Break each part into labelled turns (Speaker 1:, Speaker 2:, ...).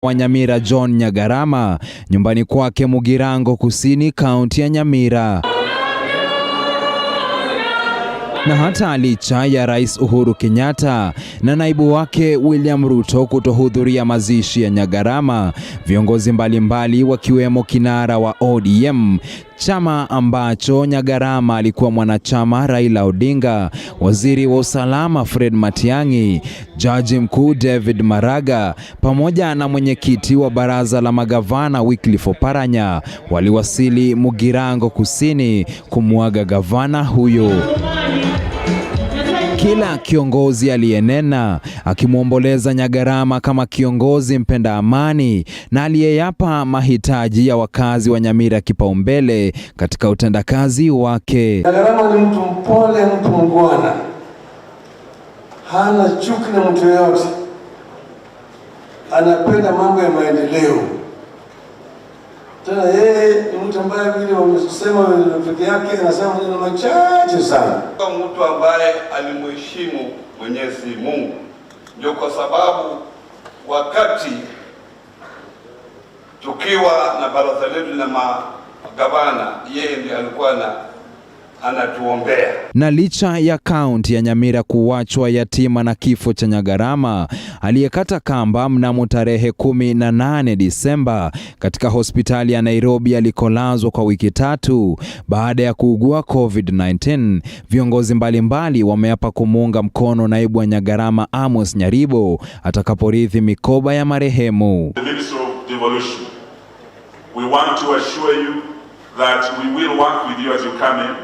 Speaker 1: wa Nyamira John Nyagarama nyumbani kwake Mugirango Kusini, kaunti ya Nyamira. Na hata licha ya Rais Uhuru Kenyatta na naibu wake William Ruto kutohudhuria mazishi ya Nyagarama, viongozi mbalimbali wakiwemo kinara wa ODM, chama ambacho Nyagarama alikuwa mwanachama, Raila Odinga, waziri wa usalama Fred Matiang'i, jaji mkuu David Maraga, pamoja na mwenyekiti wa baraza la magavana Wycliffe Oparanya waliwasili Mugirango Kusini kumuaga gavana huyo. Kila kiongozi aliyenena akimwomboleza Nyagarama kama kiongozi mpenda amani na aliyeyapa mahitaji ya wakazi wa Nyamira kipaumbele katika utendakazi wake.
Speaker 2: Nyagarama ni mtu mpole, mtu mngwana, hana chuki na mtu yoyote, anapenda mambo ya maendeleo. Tena yeye ni mtu ambaye vile wamesema peke yake anasema maneno machache sana.
Speaker 3: Kwa mtu ambaye alimheshimu Mwenyezi Mungu. Ndio kwa sababu wakati tukiwa na baraza letu na magavana, yeye ndiye alikuwa anatuombea.
Speaker 1: Na licha ya kaunti ya Nyamira kuachwa yatima na kifo cha Nyagarama aliyekata kamba mnamo tarehe 18 Disemba katika hospitali ya Nairobi alikolazwa kwa wiki 3 baada ya kuugua COVID-19, viongozi mbalimbali wameapa kumuunga mkono naibu wa Nyagarama Amos Nyaribo atakaporithi mikoba ya marehemu.
Speaker 4: We want to assure you that we will work with you as you come in.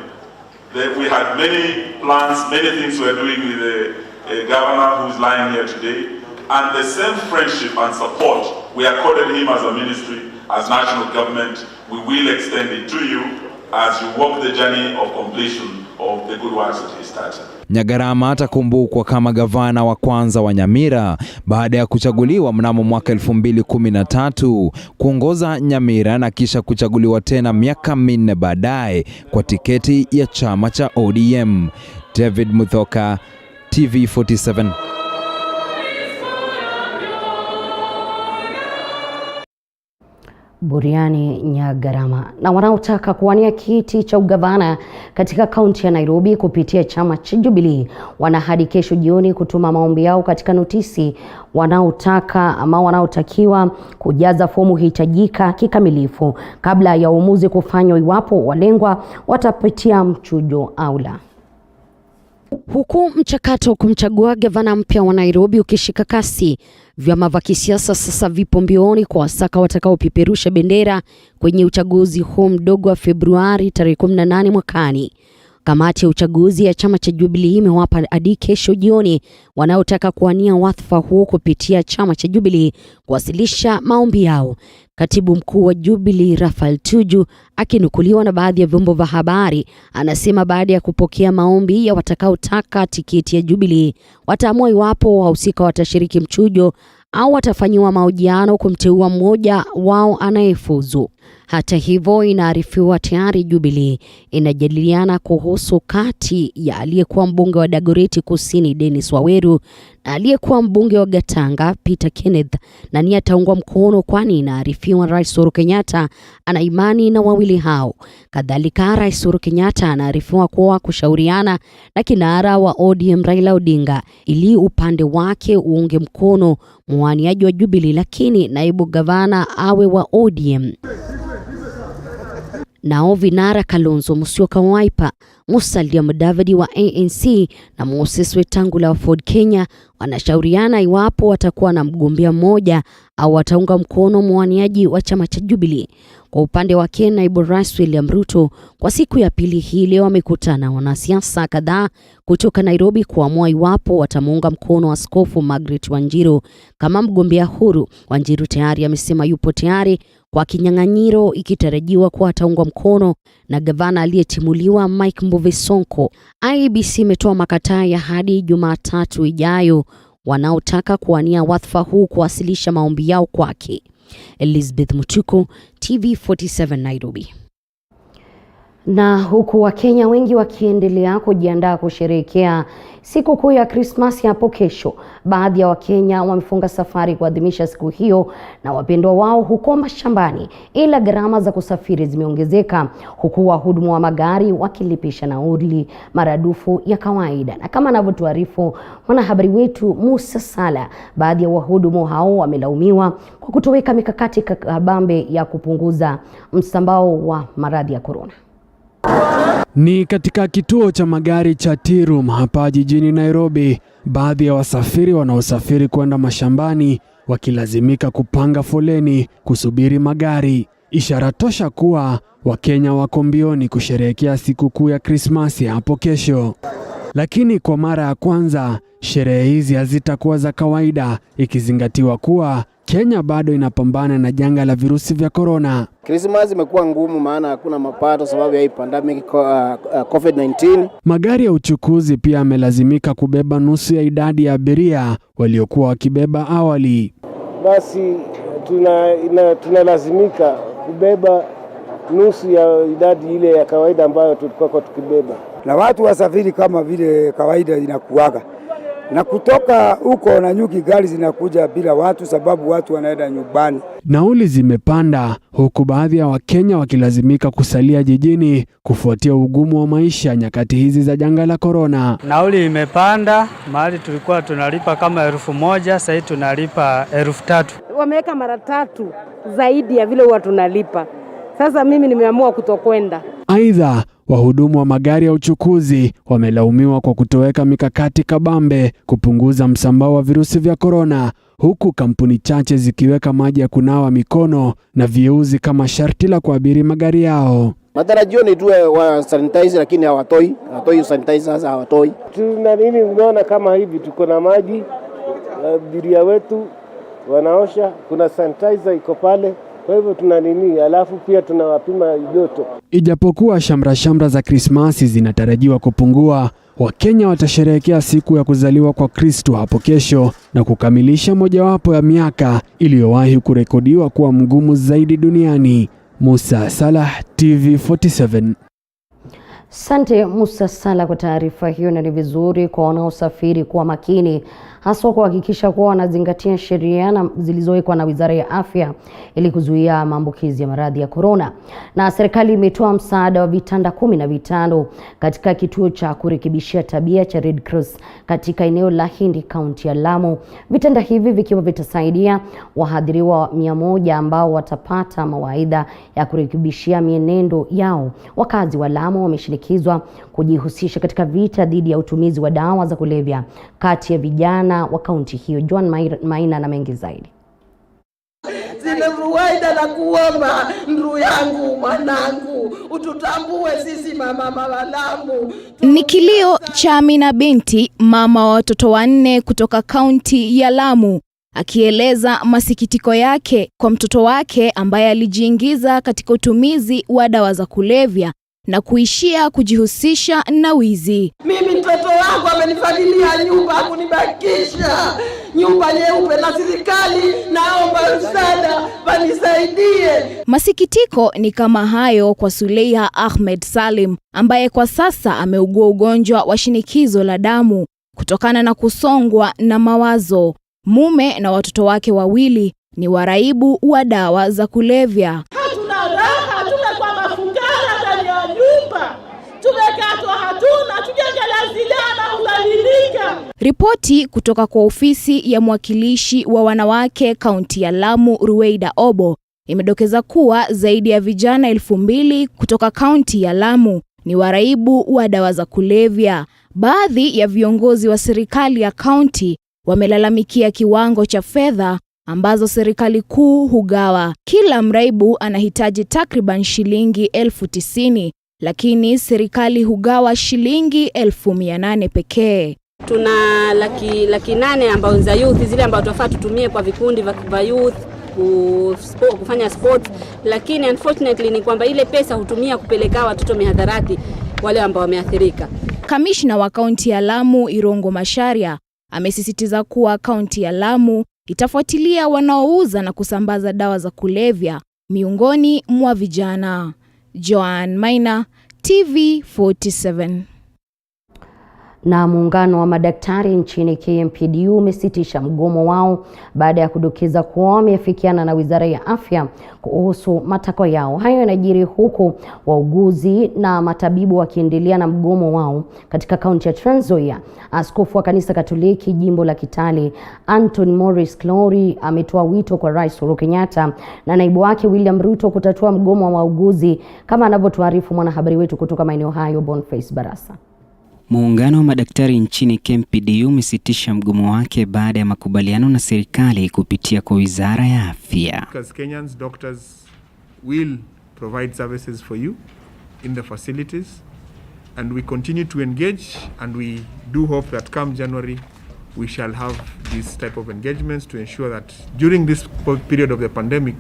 Speaker 4: We had many plans, many things we are doing with the governor who's lying here today, and the same friendship and support we accorded him as a ministry, as national government, we will extend it to you as you walk the journey of completion of the good works that he started.
Speaker 1: Nyagarama atakumbukwa kama gavana wa kwanza wa Nyamira baada ya kuchaguliwa mnamo mwaka 2013 kuongoza Nyamira na kisha kuchaguliwa tena miaka 4 baadaye kwa tiketi ya chama cha ODM. David Muthoka, TV47.
Speaker 5: Buriani Nyagarama na wanaotaka kuwania kiti cha ugavana katika kaunti ya Nairobi kupitia chama cha Jubilee wana hadi kesho jioni kutuma maombi yao katika notisi wanaotakiwa kujaza fomu hitajika kikamilifu kabla ya uamuzi kufanywa iwapo walengwa watapitia mchujo au la. Huku mchakato kumchagua gavana mpya wa Nairobi ukishika kasi, vyama vya kisiasa sasa vipo mbioni kwa wasaka watakaopeperusha bendera kwenye uchaguzi huu mdogo wa Februari tarehe 18 mwakani. Kamati ya uchaguzi ya chama cha Jubilee imewapa hadi kesho jioni wanaotaka kuwania wadhifa huo kupitia chama cha Jubilee kuwasilisha maombi yao. Katibu mkuu wa Jubilee Rafael Tuju akinukuliwa na baadhi ya vyombo vya habari anasema baada ya kupokea maombi ya watakaotaka tiketi ya Jubilee wataamua iwapo wahusika watashiriki mchujo au watafanyiwa mahojiano kumteua mmoja wao anayefuzu. Hata hivyo, inaarifiwa tayari Jubilee inajadiliana kuhusu kati ya aliyekuwa mbunge wa Dagoretti Kusini Dennis Waweru na aliyekuwa mbunge wa Gatanga Peter Kenneth na ni ataungwa mkono, kwani inaarifiwa Rais Uhuru Kenyatta ana imani na wawili hao. Kadhalika, Rais Uhuru Kenyatta anaarifiwa kuwa kushauriana na kinara wa ODM Raila Odinga ili upande wake uunge mkono mwaniaji wa Jubilee, lakini naibu gavana awe wa ODM. Nao vinara Kalonzo Musyoka wa Wiper, Musalia Mudavadi wa ANC na Moses Wetangula wa Ford Kenya wanashauriana iwapo watakuwa na mgombea mmoja au wataunga mkono mwaniaji wa chama cha Jubilee. Kwa upande wa Kenya, naibu rais William Ruto kwa siku ya pili hii leo amekutana wanasiasa kadhaa kutoka Nairobi kuamua iwapo watamuunga mkono Askofu Margaret Wanjiru kama mgombea huru. Wanjiru tayari amesema yupo tayari kwa kinyang'anyiro, ikitarajiwa kuwa ataungwa mkono na gavana aliyetimuliwa Mike Mbuvi Sonko. IEBC imetoa makataa ya hadi Jumatatu ijayo wanaotaka kuwania wadhifa huu kuwasilisha maombi yao kwake. Elizabeth Mutuku, TV47 Nairobi. Na huku Wakenya wengi wakiendelea kujiandaa kusherehekea sikukuu ya Krismasi hapo kesho, baadhi ya Wakenya wamefunga safari kuadhimisha siku hiyo na wapendwa wao huko mashambani, ila gharama za kusafiri zimeongezeka, huku wahudumu wa magari wakilipisha nauli maradufu ya kawaida. Na kama anavyotuarifu mwanahabari wetu Musa Sala, baadhi ya wahudumu hao wamelaumiwa kwa kutoweka mikakati kabambe ya kupunguza msambao wa maradhi ya korona.
Speaker 6: Ni katika kituo cha magari cha Tirum hapa jijini Nairobi, baadhi ya wasafiri wanaosafiri kwenda mashambani wakilazimika kupanga foleni kusubiri magari, ishara tosha kuwa Wakenya wako mbioni kusherehekea sikukuu ya Krismasi hapo kesho. Lakini kwa mara ya kwanza sherehe hizi hazitakuwa za kawaida, ikizingatiwa kuwa Kenya bado inapambana na janga la virusi vya korona.
Speaker 7: Krismasi imekuwa ngumu maana hakuna mapato sababu ya hii pandemic COVID-19.
Speaker 6: Magari ya uchukuzi pia yamelazimika kubeba nusu ya idadi ya abiria waliokuwa wakibeba awali.
Speaker 8: Basi tunalazimika kubeba nusu ya idadi ile ya kawaida ambayo tulikuwa tukibeba.
Speaker 9: Na watu wasafiri kama vile kawaida inakuaga. Na kutoka huko na nyuki gari zinakuja bila watu sababu watu wanaenda nyumbani.
Speaker 6: Nauli zimepanda huku baadhi ya Wakenya wakilazimika kusalia jijini kufuatia ugumu wa maisha nyakati hizi za janga la korona.
Speaker 10: Nauli imepanda, mahali tulikuwa tunalipa kama 1,000, sasa tunalipa 3,000.
Speaker 11: Wameweka mara 3 zaidi ya vile huwa tunalipa. Sasa mimi nimeamua kutokwenda.
Speaker 6: Aidha, wahudumu wa magari ya uchukuzi wamelaumiwa kwa kutoweka mikakati kabambe kupunguza msambao wa virusi vya korona, huku kampuni chache zikiweka maji ya kunawa mikono na vieuzi kama sharti la kuabiri magari yao.
Speaker 7: Matarajio ni tu wa sanitize lakini hawatoi sanitize, sasa hawatoi.
Speaker 8: Tuna nini, unaona kama hivi tuko na maji, abiria wetu wanaosha, kuna sanitizer iko pale. Kwa hivyo tuna nini, alafu pia tunawapima joto.
Speaker 6: Ijapokuwa shamra za Krismasi zinatarajiwa kupungua, Wakenya watasherehekea siku ya kuzaliwa kwa Kristo hapo kesho na kukamilisha mojawapo ya miaka iliyowahi kurekodiwa kuwa mgumu zaidi duniani. Musa Salah, TV47.
Speaker 5: Asante Musa Sala kwa taarifa hiyo, na ni vizuri kwa wanaosafiri kuwa makini, haswa kuhakikisha kuwa wanazingatia sheria zilizowekwa na Wizara ya Afya ili kuzuia maambukizi ya maradhi ya korona. Na serikali imetoa msaada wa vitanda 15 katika kituo cha kurekebishia tabia cha Red Cross katika eneo la Hindi, kaunti ya Lamu. Vitanda hivi vikiwa vitasaidia wahadhiriwa 100 ambao watapata mawaidha ya kurekebishia mienendo yao. Wakazi wa Lamu wameshinikizwa kujihusisha katika vita dhidi ya utumizi wa dawa za kulevya kati ya vijana wa kaunti hiyo. John Maina na mengi zaidi.
Speaker 12: Zile ruwaida na kuomba ndugu yangu, mwanangu, ututambue sisi mama wa Lamu.
Speaker 13: Ni kilio cha Amina binti, mama wa watoto 4 kutoka kaunti ya Lamu, akieleza masikitiko yake kwa mtoto wake ambaye alijiingiza katika utumizi wa dawa za kulevya na kuishia kujihusisha na wizi.
Speaker 12: Mimi mtoto wangu amenifadhilia nyumba, kunibakisha nyumba nyeupe, na serikali naomba msaada wanisaidie.
Speaker 13: Masikitiko ni kama hayo kwa Suleiha Ahmed Salim ambaye kwa sasa ameugua ugonjwa wa shinikizo la damu kutokana na kusongwa na mawazo. Mume na watoto wake 2 ni waraibu wa dawa za kulevya.
Speaker 12: Hatuna raha, tumekuwa mafukara ndani ya nyumba. Tumekatwa, hatuna, tukiangalia zilana udhalilika.
Speaker 13: Ripoti kutoka kwa ofisi ya mwakilishi wa wanawake kaunti ya Lamu, Ruweida Obo, imedokeza kuwa zaidi ya vijana 2,000 kutoka kaunti ya Lamu ni waraibu wa dawa za kulevya. Baadhi ya viongozi wa serikali ya kaunti wamelalamikia kiwango cha fedha ambazo serikali kuu hugawa. Kila mraibu anahitaji takriban shilingi 90,000, lakini serikali hugawa shilingi 800 pekee.
Speaker 14: Tuna laki 8 ambao za youth, zile ambao tunafaa tutumie kwa vikundi vya youth kufanya sports, lakini unfortunately ni kwamba ile pesa hutumia kupeleka watoto mihadharati wale ambao wameathirika.
Speaker 13: Kamishna wa kaunti ya Lamu Irongo Masharia amesisitiza kuwa kaunti ya Lamu itafuatilia wanaouza na kusambaza dawa za kulevya miongoni mwa vijana. Joan Maina, TV47.
Speaker 5: Na muungano wa madaktari nchini KMPDU umesitisha mgomo wao baada ya kudokeza kuwa wameafikiana na Wizara ya Afya kuhusu matakwa yao. Hayo yanajiri huku wauguzi na matabibu wakiendelea na mgomo wao katika kaunti ya Trans Nzoia. Askofu wa Kanisa Katoliki jimbo la Kitale, Anthony Morris Glory, ametoa wito kwa Rais Uhuru Kenyatta na naibu wake William Ruto kutatua mgomo wa wauguzi, kama anavyotuarifu mwanahabari wetu kutoka maeneo hayo Boniface Barasa.
Speaker 15: Muungano wa madaktari nchini KMPDU umesitisha mgomo wake baada ya makubaliano na serikali kupitia kwa Wizara ya Afya.
Speaker 16: Because Kenyans doctors will provide services for you in the facilities, and we continue to engage, and we do hope that come January we shall have this type of engagements to ensure that during this period of the pandemic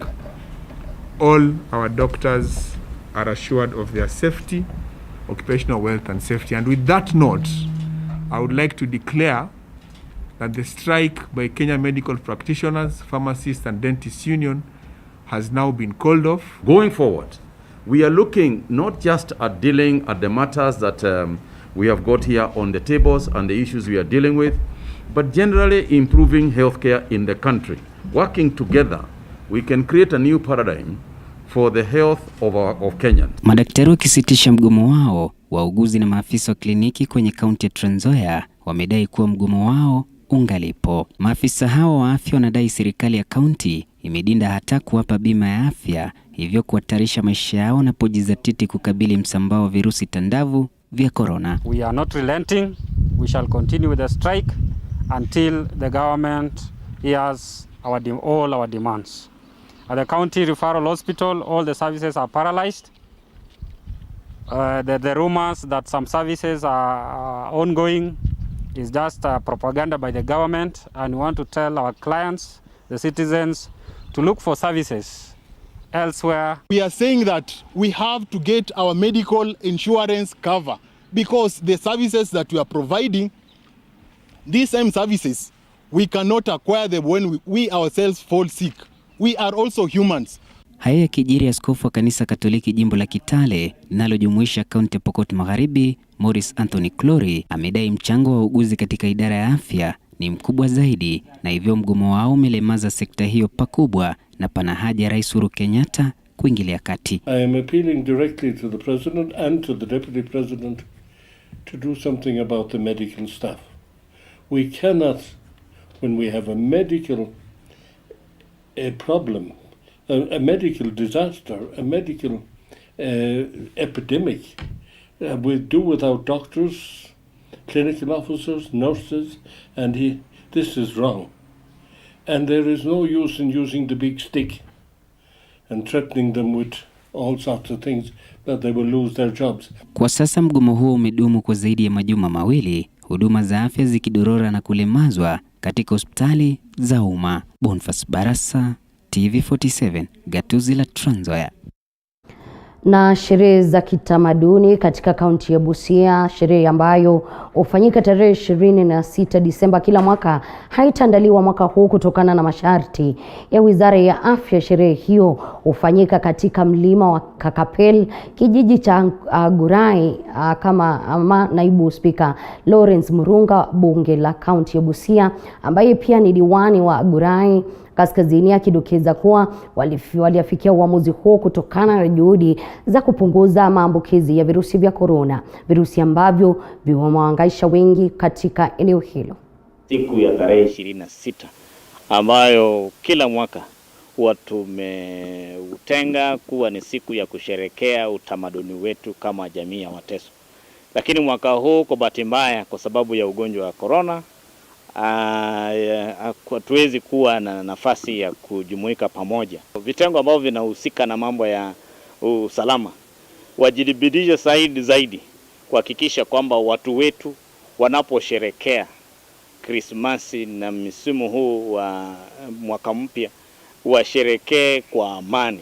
Speaker 16: all our doctors are assured of their safety, occupational wealth and safety. And with that note, I would like to declare that the strike by Kenya Medical Practitioners, Pharmacists and Dentists Union has now been called off.
Speaker 17: Going forward, we are looking not just at dealing at the matters that we have got here on the tables and the issues we are dealing with, but generally improving healthcare in the country. Working together, we can create a new paradigm for the health of Kenyans.
Speaker 15: Madaktari wakisitisha mgomo wao, wauguzi na maafisa wa kliniki kwenye kaunti ya Trans Nzoia wamedai kuwa mgomo wao ungalipo. Maafisa hao wa afya wanadai serikali ya kaunti imedinda hata kuwapa bima ya afya, hivyo kuhatarisha maisha yao na kujizatiti kukabili msambao wa virusi tandavu vya corona.
Speaker 18: We are not relenting. We shall continue with the strike until the government hears all our demands. At the county referral hospital, all the services are paralyzed. The rumors that some services are ongoing is just propaganda by the government, and we want to tell our clients, the citizens, to look for services elsewhere.
Speaker 19: We are saying that we have to get our medical insurance cover, because the services that we are providing, these same services, we cannot acquire them when we ourselves fall sick. We are also humans.
Speaker 15: Haya yakijiri, askofu wa Kanisa Katoliki jimbo la Kitale linalojumuisha kaunti ya Pokot Magharibi, Morris Anthony Glory, amedai mchango wa wauguzi katika idara ya afya ni mkubwa zaidi, na hivyo mgomo wao umelemaza sekta hiyo pakubwa na pana haja ya Rais Uhuru Kenyatta kuingilia kati.
Speaker 2: I am appealing directly to the President and to the Deputy President to do something about the medical staff. We cannot, when we have a medical problem, a medical disaster, a medical epidemic, we do without doctors, clinical officers, nurses, and this is wrong. And there is no use in using the big stick and threatening them with all sorts of things that they will lose their jobs.
Speaker 15: Kwa sasa mgomo huo umedumu kwa zaidi ya majuma mawili, huduma za afya zikidorora na kulemazwa katika hospitali za umma. Boniface Barasa, TV47, gatuzi la Trans Nzoia.
Speaker 5: Na sherehe za kitamaduni katika kaunti ya Busia, sherehe ambayo hufanyika tarehe 26 Disemba kila mwaka, haitaandaliwa mwaka huu kutokana na masharti ya Wizara ya Afya. Sherehe hiyo hufanyika katika mlima wa Kakapel, kijiji cha Gurai, kama naibu spika Lawrence Murunga, bunge la kaunti ya Busia, ambaye pia ni diwani wa Gurai Kaskazini, akidokeza kuwa waliafikia uamuzi huo kutokana na juhudi za kupunguza maambukizi ya virusi vya corona, virusi ambavyo vimewahangaisha wengi katika eneo hilo.
Speaker 20: Siku ya tarehe 26 ambayo kila mwaka huwa tumeutenga kuwa ni siku ya kusherekea utamaduni wetu kama jamii ya Wateso. Lakini mwaka huu kwa bahati mbaya, kwa sababu ya ugonjwa wa corona, hatuwezi kuwa na nafasi ya kujumuika pamoja. Vitengo ambavyo vinahusika na mambo ya usalama wajibidishe zaidi kuhakikisha kwamba watu wetu wanaposherekea Krismasi na msimu huu wa mwaka mpya washerekee kwa amani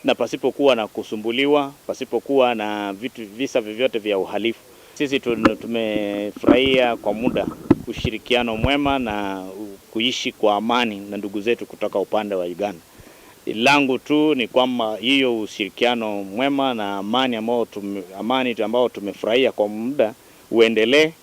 Speaker 20: na pasipokuwa na kusumbuliwa, pasipokuwa na visa vyovyote vya uhalifu. Sisi tumefurahia kwa muda ushirikiano mwema na kuishi kwa amani na ndugu zetu kutoka upande wa Uganda. Langu tu ni kwamba hiyo ushirikiano mwema na amani ambao tumefurahia kwa muda uendelee.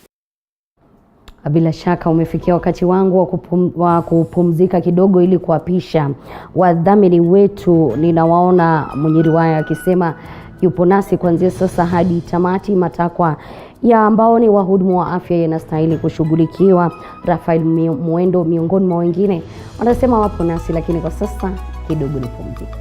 Speaker 5: Bila shaka umefikia wakati wangu wa kupumzika kidogo ili kuapisha wadhamini wetu. Ninawaona mwenye riwaya akisema yupo nasi kuanzia sasa hadi tamati. Matakwa ya ambao ni wahudumu wa afya yanastahili kushughulikiwa. Rafael Mwendo miongoni mwa wengine wanasema wapo nasi, lakini kwa sasa kidogo nipumzike.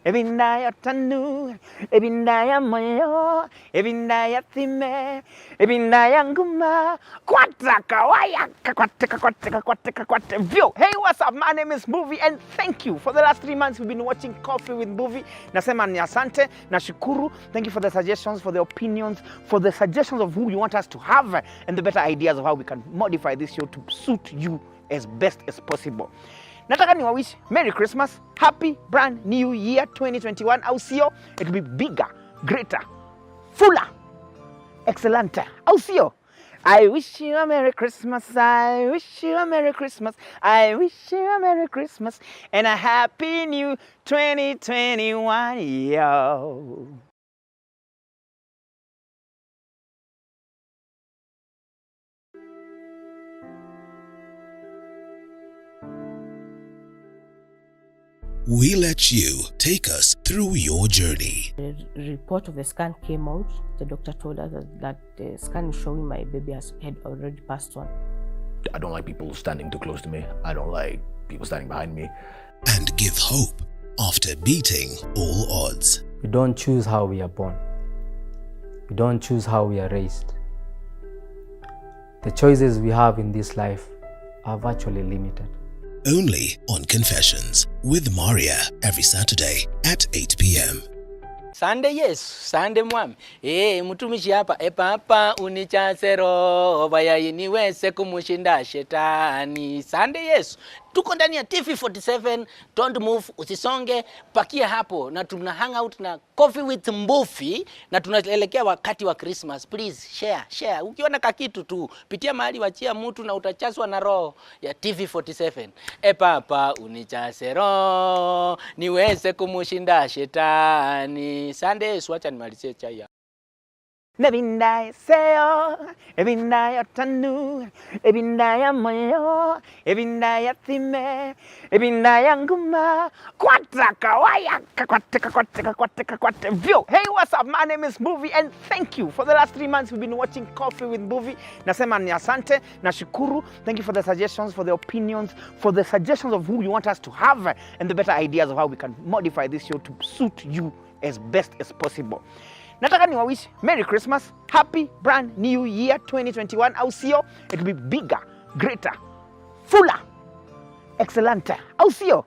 Speaker 21: Ebindaya tanu, ebindaya moyo, ebindaya thime, ebindaya nguma, kwata kawaya, kwate. Vyo, hey, what's up? My name is Movie, and thank you. For the last 3 months, we've been watching Coffee with Movie. Nasema ni asante, nashukuru. Thank you for the suggestions, for the opinions, for the suggestions of who you want us to have, and the better ideas of how we can modify this show to suit you as best as possible. Nataka ni wawish Merry Christmas, Happy Brand New Year 2021. Au sio? It will be bigger, greater, fuller, excellenter. Au sio? I wish you a Merry Christmas, I wish you a Merry Christmas, I wish you a Merry Christmas, and a Happy New 2021, yo.
Speaker 22: We let you take us through your journey.
Speaker 23: The report of the scan came out. The doctor told us that the scan is showing my baby had already passed on.
Speaker 24: I don't like people standing too close to me. I don't like people standing behind me.
Speaker 22: And give hope after beating all odds.
Speaker 25: We don't choose how we are born. We don't choose how we are raised. The choices we have in this life are virtually limited.
Speaker 22: Only on Confessions with Maria every Saturday at 8 p.m.
Speaker 26: Sunday yes, Sunday mwami. Mtumishi hapa papa unichasero bayai niweze kumushinda shetani. Sunday yes. Tuko ndani ya TV47, don't move, usisonge, pakia hapo na tuna hang out na Coffee with Mbufi na tunaelekea wakati wa Christmas. Please share. Ukiona kakitu tu, pitia mahali wachia mtu na utachaswa na roho ya TV47. Papa unichase roho niweze kumushinda shetani. Sunday wacha nimalizie chai.
Speaker 21: Ebindaya seo, ebindaya tanu, ebindaya moyo, ebindaya thime, ebindaya nguma, kwata kawaya, kwate. Vyo, hey, what's up? My name is Movie, and thank you. For the last 3 months, we've been watching Coffee with Movie. Nasema ni asante, nashukuru. Thank you for the suggestions, for the opinions, for the suggestions of who you want us to have, and the better ideas of how we can modify this show to suit you as best as possible. Nataka ni wawish Merry Christmas, Happy Brand New Year 2021. Au sio? It will be bigger, greater, fuller, excellenter. Au sio?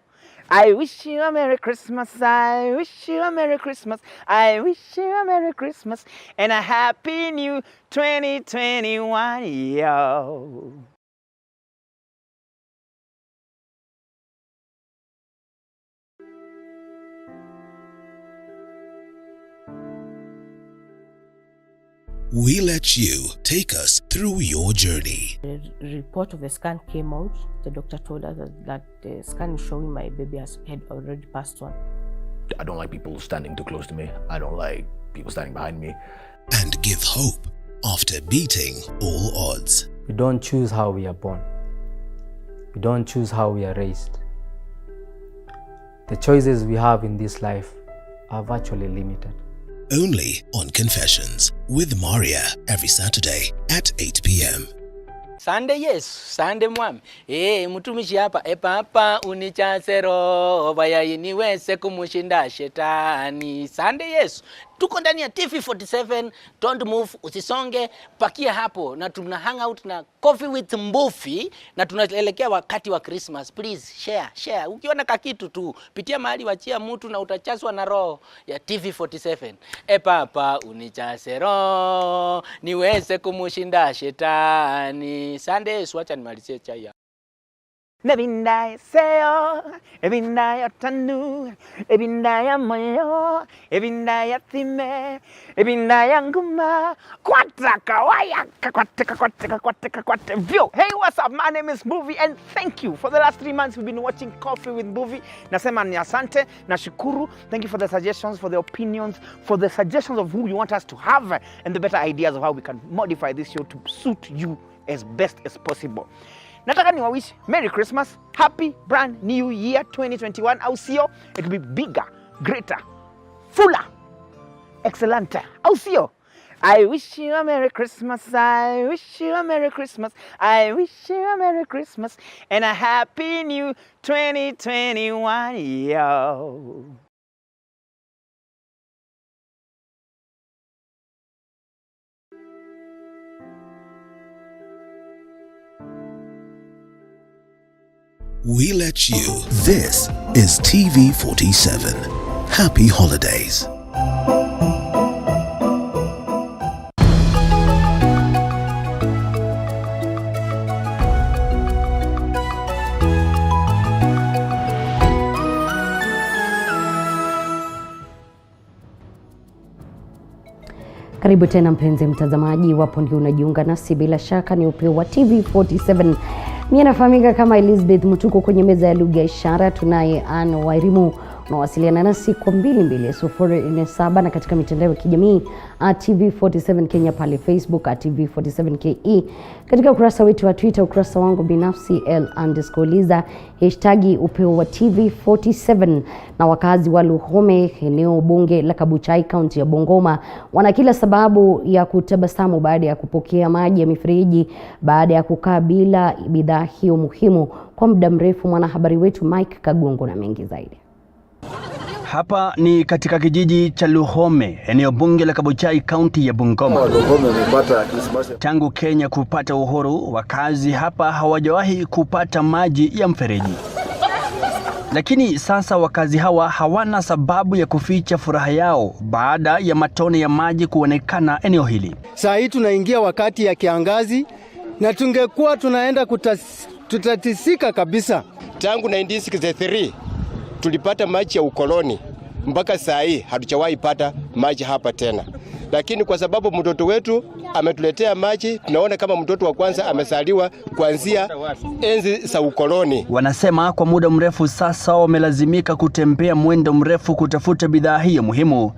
Speaker 21: I wish you a Merry Christmas, I wish you a Merry Christmas, I wish you a Merry Christmas, and a Happy New 2021, yo.
Speaker 22: We let you take us through your journey.
Speaker 23: The report of the scan came out. The doctor told us that the scan is showing my baby had already passed on.
Speaker 24: I don't like people standing too close to me. I don't like people standing behind me.
Speaker 22: And give hope after beating all odds.
Speaker 25: We don't choose how we are born. We don't choose how we are raised. The choices we have in this life are virtually limited.
Speaker 22: Only on Confessions with Maria every Saturday at 8 p.m.
Speaker 26: Sunday yes, Sunday mwami. Mtumishi hapa papa unichasero bayai niweze kumushinda shetani. Sunday yes. Tuko ndani ya TV47, don't move, usisonge, pakia hapo na tuna hang out na Coffee with Mbufi na tunaelekea wakati wa Christmas. Please share. Ukiona kakitu tu, pitia mahali wachia mtu na utachaswa na roho ya TV47. Papa unichase roho niweze kumushinda shetani. Sunday wacha nimalizie chai.
Speaker 21: Nebindaye seyo, ebindaye tanu, ebindaye moyo, ebindaye thime, ebindaye nguma, kwataka waya, kwataka view. Hey, what's up? My name is Movie, and thank you. For the last 3 months, we've been watching Coffee with Movie. Nasema ni asante, nashukuru. Thank you for the suggestions, for the opinions, for the suggestions of who you want us to have, and the better ideas of how we can modify this show to suit you as best as possible. Nataka niwawish Merry Christmas, Happy Brand New Year 2021. Au sio? It will be bigger, greater, fuller, excellenter. Au sio? I wish you a Merry Christmas, I wish you a Merry Christmas, I wish you a Merry Christmas, and a Happy New 2021, yo.
Speaker 22: We let you. This is TV47. Happy holidays.
Speaker 5: Karibu tena mpenzi mtazamaji, iwapo ndio unajiunga nasi, bila shaka ni Upeo wa TV47. Mimi nafahamika kama Elizabeth Mutuko. Kwenye meza ya lugha ya ishara tunaye Anne Wairimu. Unawasiliana nasi kwa 22047 na katika mitandao ya kijamii @TV47 Kenya pale Facebook @TV47KE, katika ukurasa wetu wa Twitter, ukurasa wangu binafsi #Liza, #Upeo wa TV47. Na wakazi wa Luhome, eneo bunge la Kabuchai, kaunti ya Bungoma, wana kila sababu ya kutabasamu baada ya kupokea maji ya mifereji baada ya kukaa bila bidhaa hiyo muhimu kwa muda mrefu. Mwanahabari wetu Mike Kagongo na mengi zaidi.
Speaker 1: Hapa ni katika kijiji cha Luhome, eneo bunge la Kabuchai, kaunti ya Bungoma. Tangu Kenya kupata uhuru, wakazi hapa hawajawahi kupata maji ya mfereji. Lakini sasa wakazi hawa hawana sababu ya kuficha furaha yao baada ya matone ya maji kuonekana eneo hili.
Speaker 3: Saa hii tunaingia wakati ya kiangazi na tungekuwa tunaenda tutatisika kabisa.
Speaker 4: Tangu 1963 tulipata maji ya ukoloni, mpaka saa hii hatujawahi pata maji hapa tena. Lakini kwa sababu mtoto wetu ametuletea maji, tunaona kama mtoto wa kwanza amesaliwa kuanzia enzi za ukoloni.
Speaker 1: Wanasema kwa muda mrefu sasa wamelazimika kutembea mwendo mrefu kutafuta bidhaa hiyo muhimu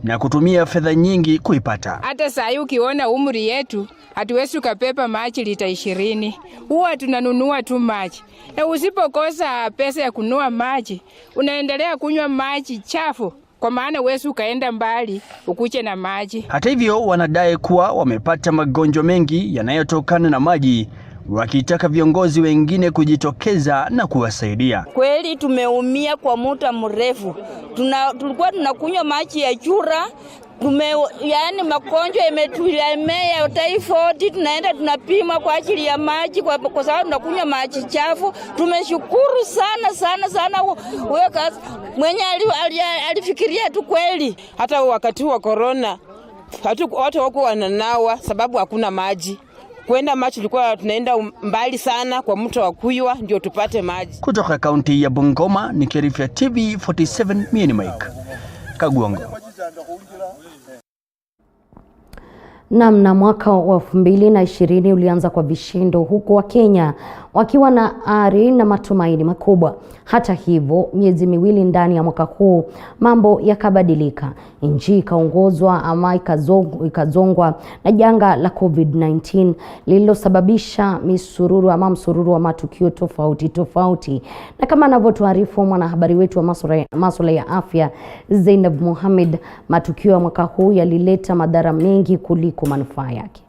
Speaker 1: na kutumia fedha nyingi kuipata.
Speaker 9: Hata saa hii ukiona umri yetu, hatuwezi kupepa maji lita 20. Huwa tunanunua tu maji. Na usipokosa pesa ya kununua maji, unaendelea kunywa maji chafu, kwa maana wewe ukaenda mbali ukuche na maji.
Speaker 1: Hata hivyo wanadai kuwa wamepata magonjwa mengi yanayotokana na maji, wakitaka viongozi wengine kujitokeza na kuwasaidia.
Speaker 10: Kweli tumeumia kwa muda mrefu. Tulikuwa tunakunywa maji ya chura, yani magonjwa yametulemea, typhoid, tunaenda tunapima kwa ajili ya maji kwa sababu tunakunywa maji chafu. Tumeshukuru sana wewe kazi mwenye alifikiria tu kweli.
Speaker 11: Hata wakati wa corona watu wako wananawa sababu hakuna maji. Kwenda maji tulikuwa tunaenda mbali sana kwa mto wa Kuywa ndio tupate maji.
Speaker 1: Kutoka kaunti ya Bungoma, nikirifia TV47, mimi Mike Kagongo.
Speaker 5: Na mwaka wa 2020 ulianza kwa vishindo, huku wa Kenya wakiwa na ari na matumaini makubwa. Hata hivyo, miezi miwili ndani ya mwaka huu mambo yakabadilika. Nchi ikaongozwa ama ikazongwa na janga la COVID-19 lililosababisha msururu wa matukio tofauti. Na kama anavyotuarifu mwanahabari wetu wa masuala ya afya Zainab Mohamed, matukio ya mwaka huu yalileta madhara mengi kuliko manufaa yake.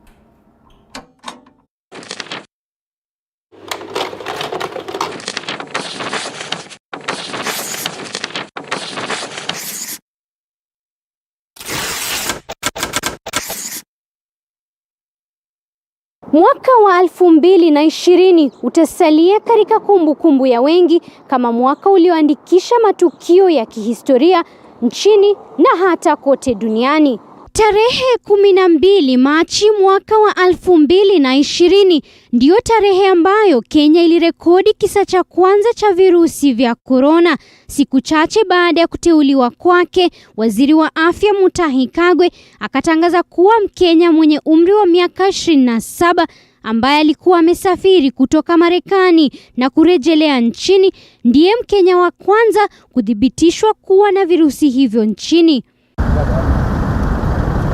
Speaker 27: Mwaka wa 2020 utasalia katika kumbukumbu ya wengi kama mwaka ulioandikisha matukio ya kihistoria nchini na hata kote duniani. Tarehe 12 Machi mwaka wa 2020 ndiyo tarehe ambayo Kenya ilirekodi kisa cha kwanza cha virusi vya korona. Siku chache baada ya kuteuliwa kwake, waziri wa afya Mutahi Kagwe akatangaza kuwa Mkenya mwenye umri wa miaka 27 ambaye alikuwa amesafiri kutoka Marekani na kurejelea nchini ndiye Mkenya wa kwanza kuthibitishwa kuwa na virusi hivyo nchini.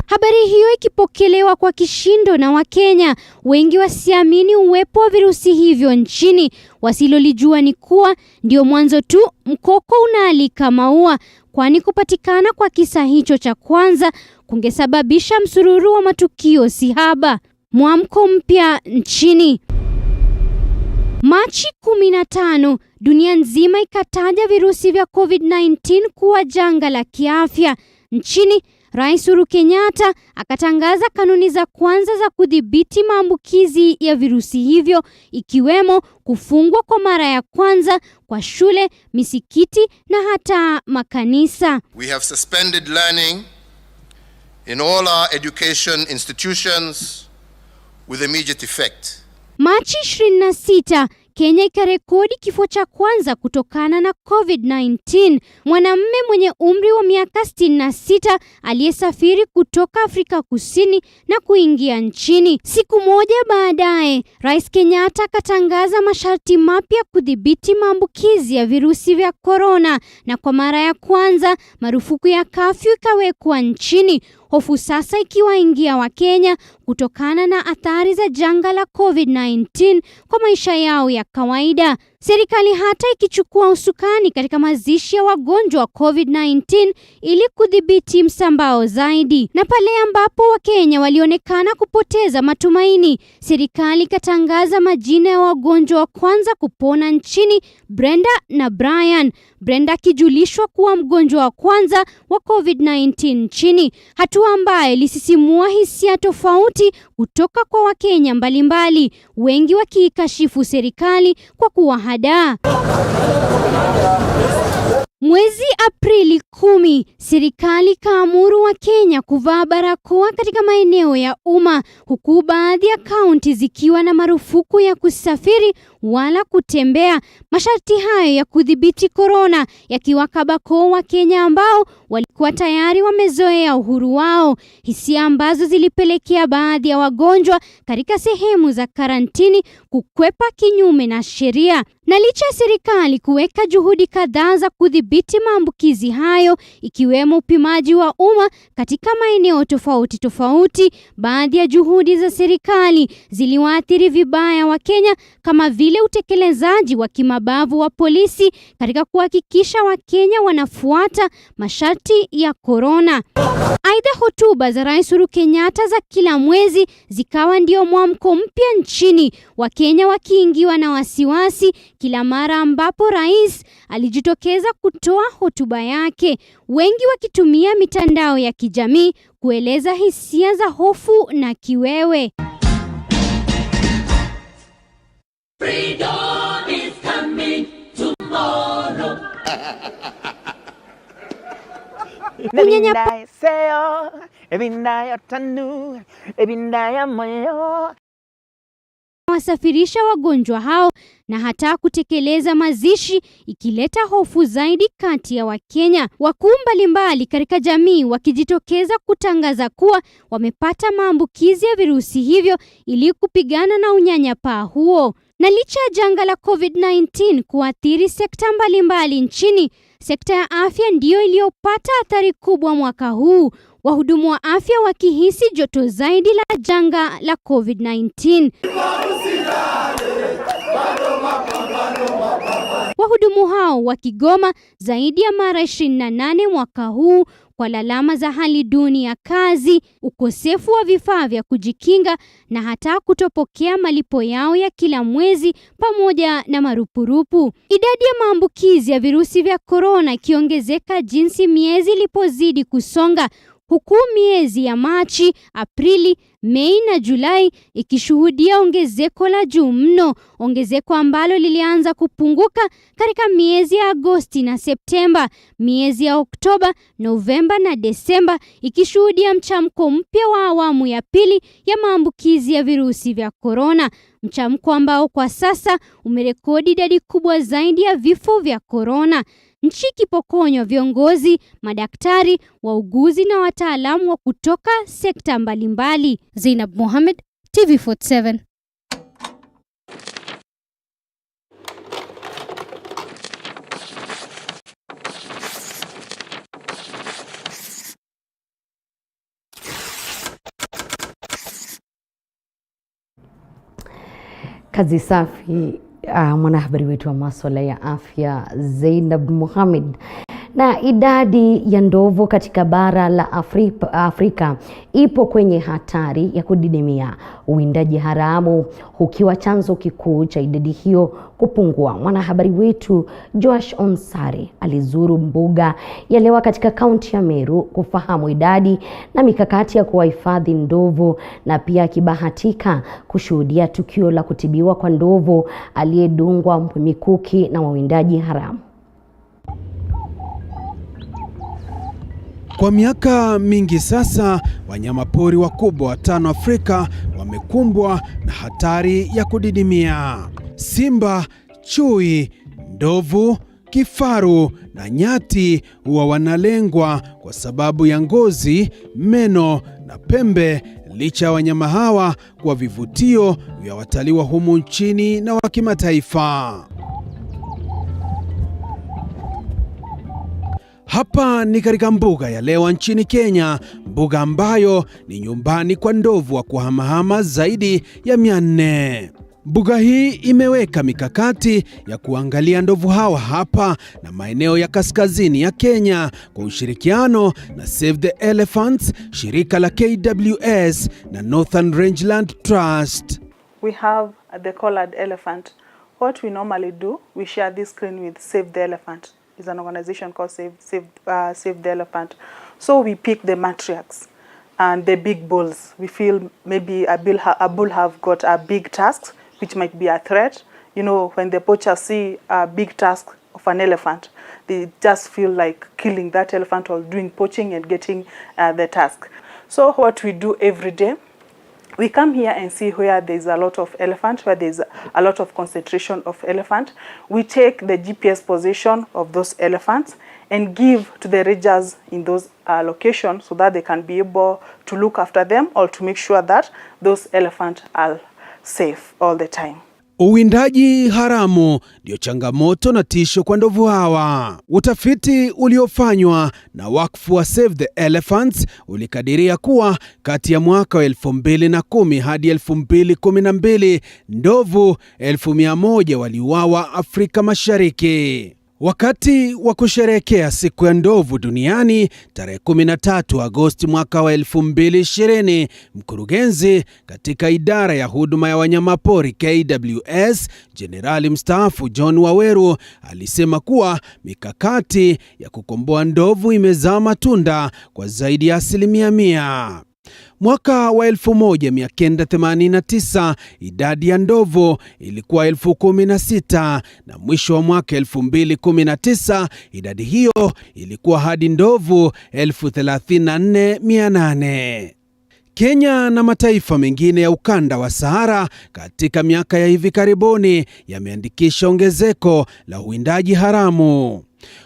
Speaker 27: Habari hiyo ikipokelewa kwa kishindo na Wakenya, wengi wasiamini uwepo wa virusi hivyo nchini. Wasilolijua ni kuwa ndio mwanzo tu, mkoko unaalika maua, kwani kupatikana kwa kisa hicho cha kwanza kungesababisha msururu wa matukio sihaba. Mwamko mpya nchini. Machi 15, dunia nzima ikataja virusi vya COVID-19 kuwa janga la kiafya. Nchini, Rais Uhuru Kenyatta akatangaza kanuni za kwanza za kudhibiti maambukizi ya virusi hivyo, ikiwemo kufungwa kwa mara ya kwanza kwa shule, misikiti na hata makanisa.
Speaker 6: We have suspended learning in all our education institutions with immediate effect.
Speaker 27: Machi 26, Kenya ikarekodi kifo cha kwanza kutokana na COVID-19. Mwanamume mwenye umri wa miaka 66 aliyesafiri kutoka Afrika Kusini na kuingia nchini. Siku moja baadaye, Rais Kenyatta akatangaza masharti mapya kudhibiti maambukizi ya virusi vya korona, na kwa mara ya kwanza marufuku ya kafyu ikawekwa nchini. Hofu sasa ikiwaingia Wakenya kutokana na athari za janga la COVID-19 kwa maisha yao ya kawaida. Serikali hata ikichukua usukani katika mazishi ya wagonjwa wa COVID-19 ili kudhibiti msambao zaidi. Na pale ambapo Wakenya walionekana kupoteza matumaini, serikali ikatangaza majina ya wagonjwa wa kwanza kupona nchini, Brenda na Brian. Brenda akijulishwa kuwa mgonjwa wa kwanza wa COVID-19 nchini, hatua ambayo ilisisimua hisia tofauti kutoka kwa Wakenya mbalimbali, wengi wakiikashifu serikali kwa kuwahadaa. Mwezi Aprili 10, serikali kaamuru Wakenya kuvaa barakoa katika maeneo ya umma, huku baadhi ya kaunti zikiwa na marufuku ya kusafiri wala kutembea. Masharti hayo ya kudhibiti korona yakiwakaba koo Wakenya ambao walikuwa tayari wamezoea uhuru wao, hisia ambazo zilipelekea baadhi ya wagonjwa katika sehemu za karantini kukwepa kinyume na sheria. Na licha ya serikali kuweka juhudi kadhaa za kudhibiti maambukizi hayo, ikiwemo upimaji wa umma katika maeneo tofauti tofauti, baadhi ya juhudi za serikali ziliwaathiri vibaya Wakenya, kama vile utekelezaji wa kimabavu wa polisi katika kuhakikisha Wakenya wanafuata masharti ya korona. Aidha, hotuba za Rais Uhuru Kenyatta za kila mwezi zikawa ndio mwamko mpya nchini, Wakenya wakiingiwa na wasiwasi kila mara ambapo rais alijitokeza kutoa hotuba yake, wengi wakitumia mitandao ya kijamii kueleza hisia za hofu na kiwewe.
Speaker 7: Freedom is coming tomorrow.
Speaker 27: Wasafirisha wagonjwa hao na hata kutekeleza mazishi, ikileta hofu zaidi kati ya Wakenya. Wakuu mbalimbali katika jamii wakijitokeza kutangaza kuwa wamepata maambukizi ya virusi hivyo ili kupigana na unyanyapaa huo. Na licha ya janga la COVID-19 kuathiri sekta mbalimbali nchini, sekta ya afya ndiyo iliyopata athari kubwa mwaka huu, wahudumu wa afya wakihisi joto zaidi la janga la COVID-19. Wahudumu hao wakigoma zaidi ya mara 28 mwaka huu kwa lalama za hali duni ya kazi, ukosefu wa vifaa vya kujikinga na hata kutopokea malipo yao ya kila mwezi pamoja na marupurupu. Idadi ya maambukizi ya virusi vya korona ikiongezeka jinsi miezi ilipozidi kusonga, huku miezi ya Machi, Aprili, Mei na Julai ikishuhudia ongezeko la juu mno, ongezeko ambalo lilianza kupunguka katika miezi ya Agosti na Septemba. Miezi ya Oktoba, Novemba na Desemba ikishuhudia mchamko mpya wa awamu ya pili ya maambukizi ya virusi vya korona, mchamko ambao kwa sasa umerekodi idadi kubwa zaidi ya vifo vya korona. Nchi ikipokonywa viongozi, madaktari, wauguzi na wataalamu wa kutoka sekta mbalimbali. Zainab Mohamed, TV47.
Speaker 5: Kazi safi. Mwanahabari wetu wa masuala ya afya Zainab Mohamed. Na idadi ya ndovu katika bara la Afrika ipo kwenye hatari ya kudidimia, uwindaji haramu ukiwa chanzo kikuu cha idadi hiyo kupungua. Mwanahabari wetu Josh Onsari alizuru mbuga ya Lewa katika kaunti ya Meru kufahamu idadi na mikakati ya kuwahifadhi ndovu, na pia akibahatika kushuhudia tukio la kutibiwa kwa ndovu aliyedungwa mikuki na wawindaji haramu.
Speaker 8: Kwa miaka mingi sasa, wanyamapori wakubwa watano Afrika wamekumbwa na hatari ya kudidimia. Simba, chui, ndovu, kifaru na nyati huwa wanalengwa kwa sababu ya ngozi, meno na pembe, licha ya wanyama hawa kwa vivutio vya watalii wa humu nchini na wa kimataifa. Hapa ni katika mbuga ya Lewa nchini Kenya, mbuga ambayo ni nyumbani kwa ndovu wa kuhamahama zaidi ya 400. Mbuga hii imeweka mikakati ya kuangalia ndovu hawa hapa na maeneo ya kaskazini ya Kenya kwa ushirikiano na Save the Elephants, shirika la KWS na Northern Rangeland Trust.
Speaker 12: We have the collared elephant. What we normally do, we share this screen with Save the Elephant. It's an organization called Save the Elephant. So we pick the matriarchs and the big bulls. We feel maybe a bull have got a big tusk, which might be a threat. You know, when the poachers see a big tusk of an elephant, they just feel like killing that elephant or doing poaching and getting the tusk. So what we do every day, we come here and see where there's a lot of elephant, where there's a lot of concentration of elephant. We take the GPS position of those elephants and give to the rangers in those locations so that they can be able to look after them or to make sure that those elephants are safe all the time.
Speaker 8: Uwindaji haramu ndio changamoto na tisho kwa ndovu hawa. Utafiti uliofanywa na wakfu wa Save the Elephants ulikadiria kuwa kati ya mwaka wa 2010 hadi 2012 ndovu 1,100 waliuawa Afrika Mashariki. Wakati wa kusherehekea siku ya ndovu duniani tarehe 13 Agosti mwaka wa 2020, mkurugenzi katika idara ya huduma ya wanyamapori KWS, Jenerali mstaafu John Waweru alisema kuwa mikakati ya kukomboa ndovu imezaa matunda kwa zaidi ya 100%. Mwaka wa 1989 idadi ya ndovu ilikuwa 16,000 na mwisho wa mwaka 2019 idadi hiyo ilikuwa hadi ndovu 34,800. Kenya na mataifa mengine ya ukanda wa Sahara katika miaka ya hivi karibuni yameandikisha ongezeko la uwindaji haramu.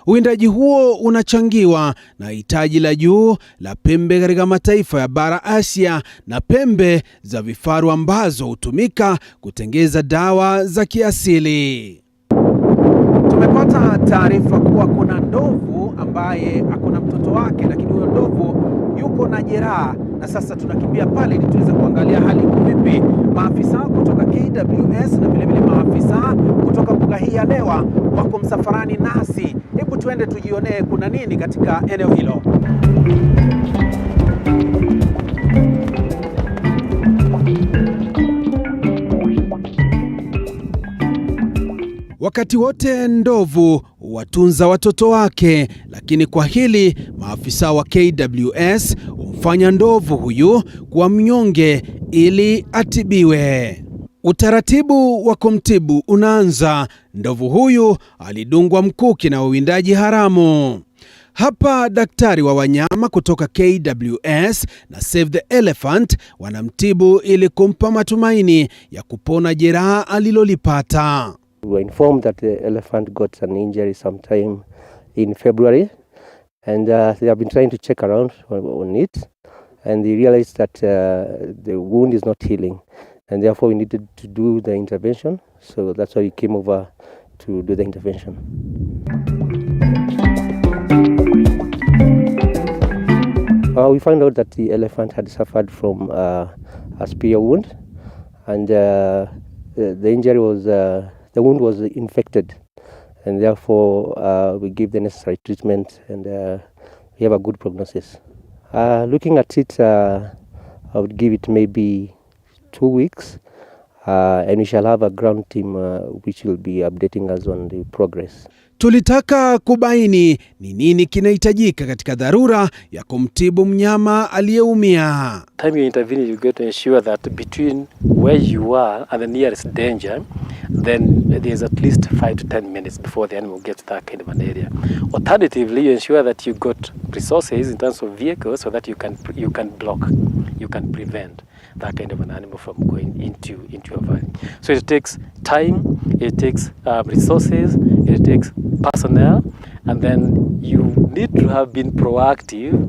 Speaker 8: Uwindaji huo unachangiwa na hitaji la juu la pembe katika mataifa ya bara Asia na pembe za vifaru ambazo hutumika kutengeza dawa za kiasili. Tumepata taarifa kuwa kuna ndovu ambaye hakuna mtoto wake, lakini huyo ndovu yuko na jeraha, na sasa tunakimbia pale ili tuweze kuangalia hali iko vipi. Maafisa kutoka KWS na vilevile maafisa kutoka mbuga hii ya Lewa wako msafarani nasi. Hebu tuende tujionee kuna nini katika eneo hilo. Wakati wote ndovu huwatunza watoto wake, lakini kwa hili maafisa wa KWS humfanya ndovu huyu kuwa mnyonge ili atibiwe. Utaratibu wa kumtibu unaanza. Ndovu huyu alidungwa mkuki na wawindaji haramu. Hapa daktari wa wanyama kutoka KWS na Save the Elephant wanamtibu ili kumpa matumaini ya kupona jeraha alilolipata.
Speaker 2: We were informed that the elephant got an injury sometime in February, and they have been trying to check around on it, and they realized that the wound is not healing, and therefore we needed to do the intervention. So that's why we came over to do the intervention. We found out that the elephant had suffered from a spear wound, and the injury was, the wound was infected, and therefore we give the necessary treatment, and we have a good prognosis. Looking at it, I would give it maybe 2 weeks, and we shall have a ground team which will be updating us on the progress.
Speaker 8: Tulitaka kubaini ni nini kinahitajika katika dharura ya kumtibu mnyama aliyeumia.
Speaker 13: Time you intervene, you get to ensure that between where you are and the nearest danger, then there's at least 5 to 10 minutes before the animal gets to that kind of an area. Alternatively, you ensure that you got resources in terms of vehicles so that you can block, you can prevent that kind of an animal from going into your valley. So it takes time, it takes resources, it takes personnel, and then you need to have been proactive,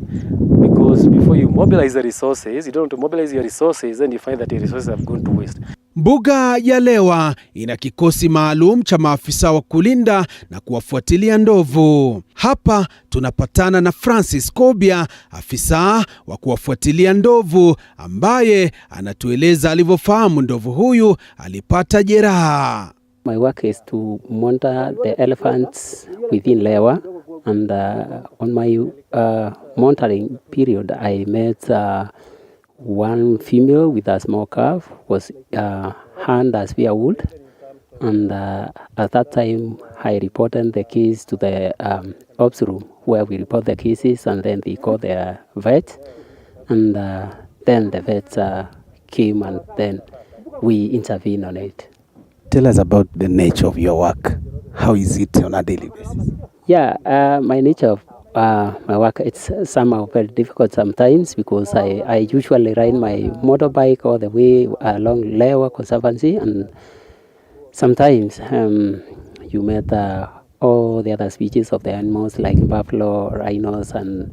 Speaker 13: because before you mobilize the resources, you don't want to mobilize your resources, then you find that your resources have gone to waste.
Speaker 8: Mbuga ya Lewa ina kikosi maalum cha maafisa wa kulinda na kuwafuatilia ndovu. Hapa tunapatana na Francis Kobia, afisa wa kuwafuatilia ndovu, ambaye anatueleza alivyofahamu ndovu huyu alipata jeraha.
Speaker 14: My work is to monitor the elephants within Lewa, and on my monitoring period I met one female with a small calf was hand as spear wound, and at that time I reported the case to the ops room, where we report the cases, and then they call the vet, and then the vet came, and then we intervene on it.
Speaker 16: Tell us about the nature of your work. How is it on a daily basis?
Speaker 14: Yeah, my nature of my work, it's somehow very difficult sometimes, because I usually ride my motorbike all the way along Lewa Conservancy, and sometimes you met all the other species of the animals like buffalo, rhinos, and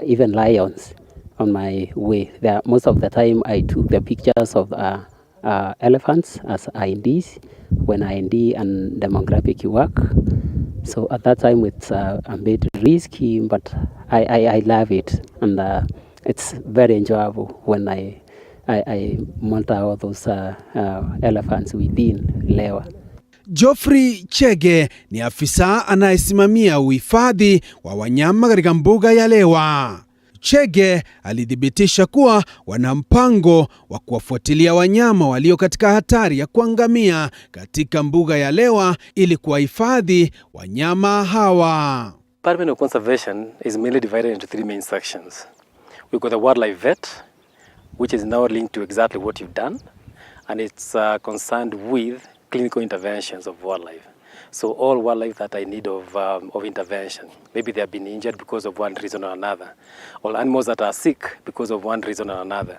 Speaker 14: even lions on my way. Most of the time I took the pictures of elephants as INDs when IND and demographic work. So at that time it's a bit risky, but I love it, and it's very enjoyable when I monitor all those elephants within Lewa.
Speaker 8: Geoffrey Chege ni afisa anayesimamia uhifadhi wa wanyama katika mbuga ya Lewa. Chege alithibitisha kuwa wana mpango wa kuwafuatilia wanyama walio katika hatari ya kuangamia katika mbuga ya Lewa ili kuwahifadhi wanyama hawa.
Speaker 13: Department of Conservation is mainly divided into 3 main sections. We've got the wildlife vet, which is now linked to exactly what you've done, and it's concerned with clinical interventions of wildlife. So all wildlife that I need of intervention, maybe they have been injured because of one reason or another, or animals that are sick because of one reason or another,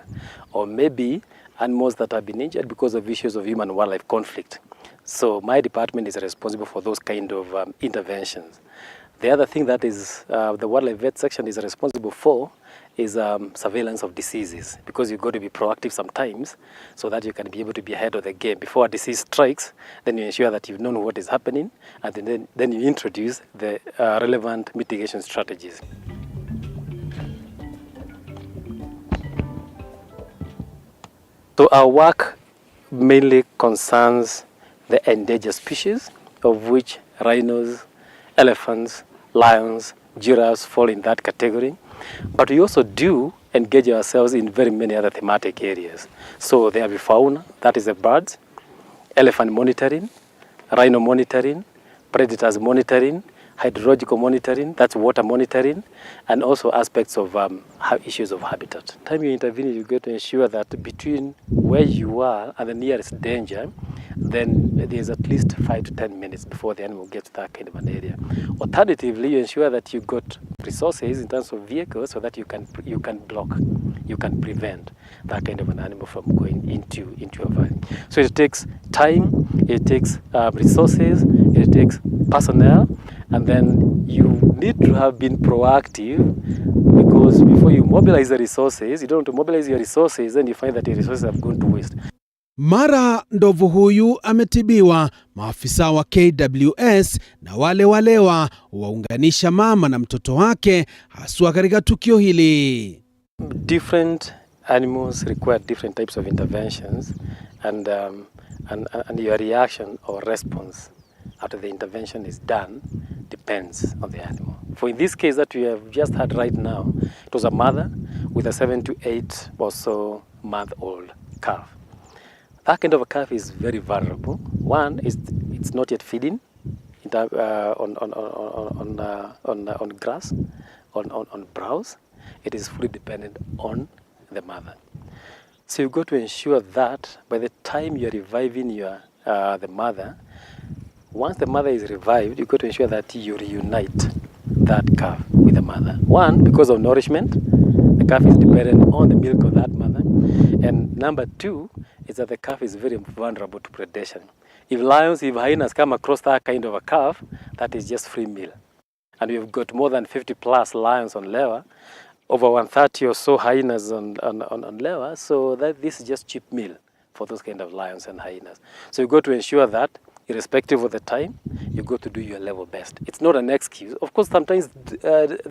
Speaker 13: or maybe animals that have been injured because of issues of human-wildlife conflict. So my department is responsible for those kind of interventions. The other thing that is the wildlife vet section is responsible for is surveillance of diseases, because you've got to be proactive sometimes so that you can be able to be ahead of the game. Before a disease strikes, then you ensure that you've known what is happening, and then you introduce the relevant mitigation strategies. So our work mainly concerns the endangered species, of which rhinos, elephants, lions, giraffes fall in that category. But we also do engage ourselves in very many other thematic areas. So there will be fauna, that is the birds, elephant monitoring, rhino monitoring, predators monitoring, hydrological monitoring, that's water monitoring, and also aspects of issues of habitat. Time you intervene, you get to ensure that between where you are and the nearest danger, then there's at least 5 to 10 minutes before the animal gets to that kind of an area. Alternatively, you ensure that you got resources in terms of vehicles so that you can block, you can prevent that kind of an animal from going into a valley. So it takes time, it takes resources, it takes personnel, and then you need to have been proactive, because before you mobilize the resources, you don't want to mobilize your resources, then you find that your resources have gone to waste.
Speaker 8: Mara ndovu huyu ametibiwa, maafisa wa KWS na wale walewa waunganisha mama na mtoto wake haswa katika tukio hili.
Speaker 13: Different animals require different types of interventions, and your reaction or response after the intervention is done depends on the animal. For in this case that we have just had right now, it was a mother with a 7 to 8 or so month-old calf. That kind of a calf is very vulnerable. One is it's not yet feeding on grass, on browse. It is fully dependent on the mother. So you've got to ensure that by the time you're reviving the mother, once the mother is revived, you've got to ensure that you reunite that calf with the mother. One, because of nourishment, the calf is dependent on the milk of that mother. And number two is that the calf is very vulnerable to predation. If hyenas come across that kind of a calf, that is just free meal. And we've got more than 50 plus lions on Lewa, over 130 or so hyenas on Lewa, so that this is just cheap meal for those kind of lions and hyenas. So you've got to ensure that, irrespective of the time, you've got to do your level best. It's not an excuse. Of course, sometimes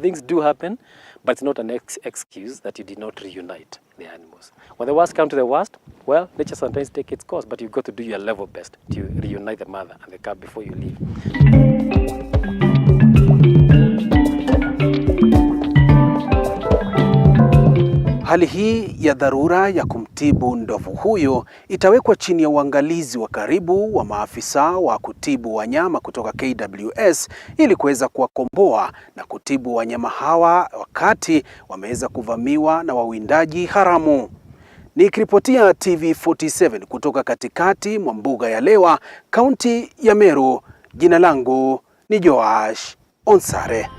Speaker 13: things do happen, but it's not an excuse that you did not reunite the animals. When the worst comes to the worst, well, nature sometimes takes its course, but you've got to do your level best to reunite the mother and the calf before you leave.
Speaker 16: Hali hii ya dharura ya kumtibu ndovu huyo itawekwa chini ya uangalizi wa karibu wa maafisa wa kutibu wanyama kutoka KWS ili kuweza kuwakomboa na kutibu wanyama hawa wakati wameweza kuvamiwa na wawindaji haramu. Nikiripotia TV47 kutoka katikati mwa mbuga ya Lewa, kaunti ya Meru, jina langu ni Joash Onsare.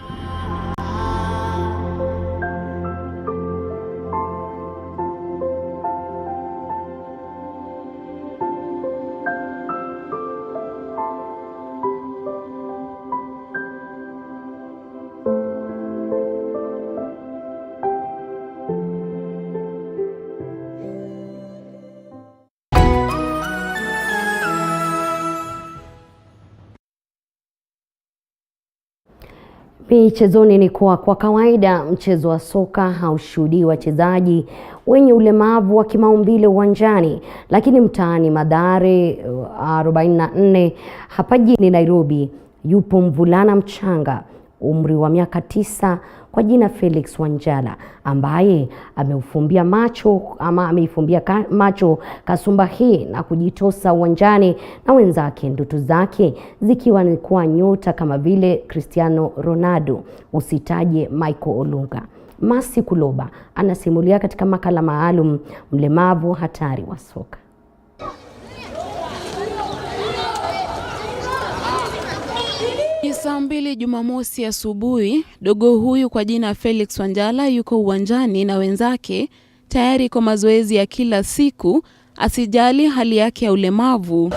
Speaker 5: Michezoni ni kwa kawaida mchezo wa soka haushuhudii wachezaji wenye ulemavu wa kimaumbile uwanjani, lakini mtaani Mathare 44 hapa jijini Nairobi yupo mvulana mchanga umri wa miaka 9 kwa jina Felix Wanjala ambaye ameifumbia macho kasumba hii na kujitosa uwanjani na wenzake, ndoto zake zikiwa ni kuwa nyota kama vile Cristiano Ronaldo, usitaje Michael Olunga. Masi Kuloba anasimulia katika makala maalum mlemavu hatari wa soka.
Speaker 15: Saa 2 Jumamosi asubuhi, dogo huyu kwa jina Felix Wanjala yuko uwanjani na wenzake tayari kwa mazoezi ya kila siku, asijali hali yake ya ulemavu.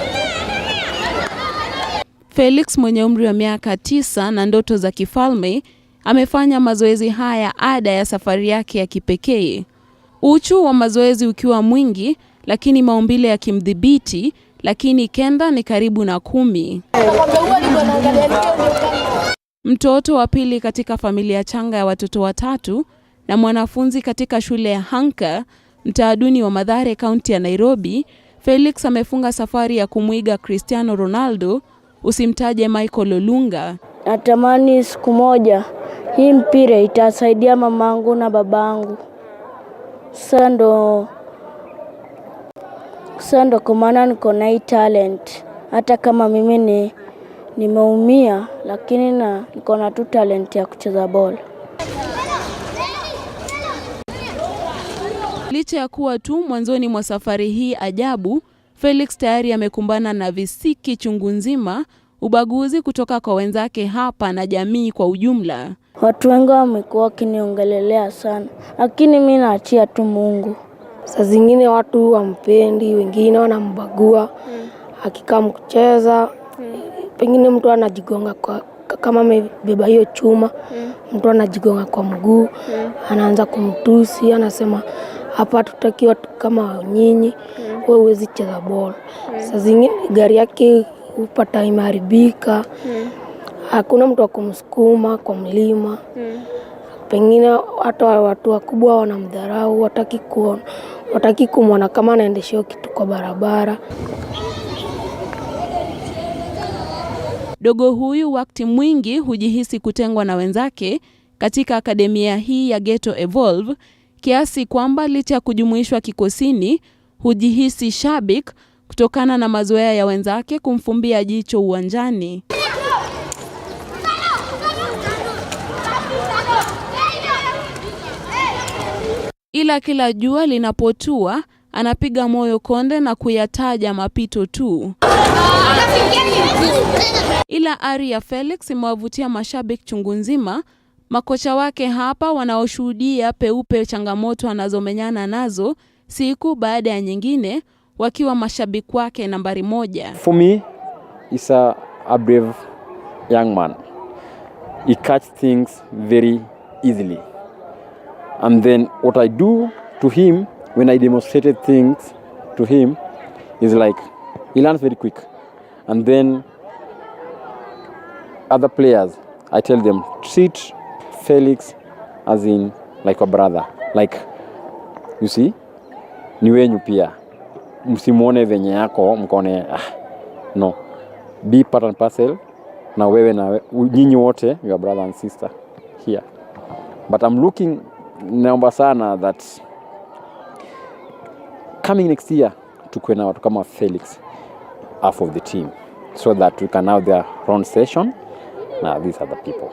Speaker 15: Felix mwenye umri wa miaka 9 na ndoto za kifalme amefanya mazoezi haya ada ya safari yake ya kipekee. Uchu wa mazoezi ukiwa mwingi, lakini maumbile yakimdhibiti, lakini kenda ni karibu na 10. Mtoto wa pili katika familia changa ya watoto watatu na mwanafunzi katika shule ya Hanka, mtaaduni wa Mathare, kaunti ya Nairobi, Felix amefunga safari ya kumwiga Cristiano Ronaldo, usimtaje Michael Olunga.
Speaker 17: Natamani siku moja hii mpira itasaidia mamangu na babangu. Sando kwa maana niko na talent. Hata kama mimi Nimeumia lakini niko na tu talent ya kucheza ball.
Speaker 15: Licha ya kuwa tu mwanzoni mwa safari hii ajabu, Felix tayari amekumbana na visiki chungu nzima, ubaguzi kutoka kwa wenzake hapa na jamii kwa ujumla.
Speaker 17: Watu wengi wamekuwa wakiniongelelea sana, lakini mimi naachia tu Mungu. Saa zingine watu wampendi, wengine wanambagua. Akikaa kucheza, pengine mtu anajigonga kama amebeba hiyo chuma, mtu anajigonga kwa mguu, anaanza kumtusi, anasema hapa tutakiwa kama nyinyi, wewe huwezi cheza ball. Saa zingine gari yake upata imeharibika, hakuna mtu wa kumsukuma kwa mlima. Pengine hata watu wakubwa wanamdharau, wataki kumwona kama anaendeshia kitu kwa barabara.
Speaker 15: Dogo huyu wakati mwingi hujihisi kutengwa na wenzake katika akademia hii ya Ghetto Evolve, kiasi kwamba licha ya kujumuishwa kikosini hujihisi shabik kutokana na mazoea ya wenzake kumfumbia jicho uwanjani. Ila kila jua linapotua anapiga moyo konde na kuyataja mapito tu. Ila ari ya Felix imewavutia mashabiki chungu nzima, makocha wake hapa wanaoshuhudia peupe changamoto anazomenyana nazo siku baada ya nyingine, wakiwa mashabiki wake nambari 1.
Speaker 18: For me, he's a brave young man. He catch things very easily. And then what I do to him when I demonstrated things to him is like he learns very quick. And then other players, I tell them, treat Felix as in like a brother. Like, you see, ni wenyu pia. Msimuone venye yako, mkone, no. Be part and parcel, na wewe na nyinyi wote, your brother and sister here. But I'm looking, naomba sana that coming next year, tukue na watu kama Felix half of the team, so that we can have their round session. Now these are the people.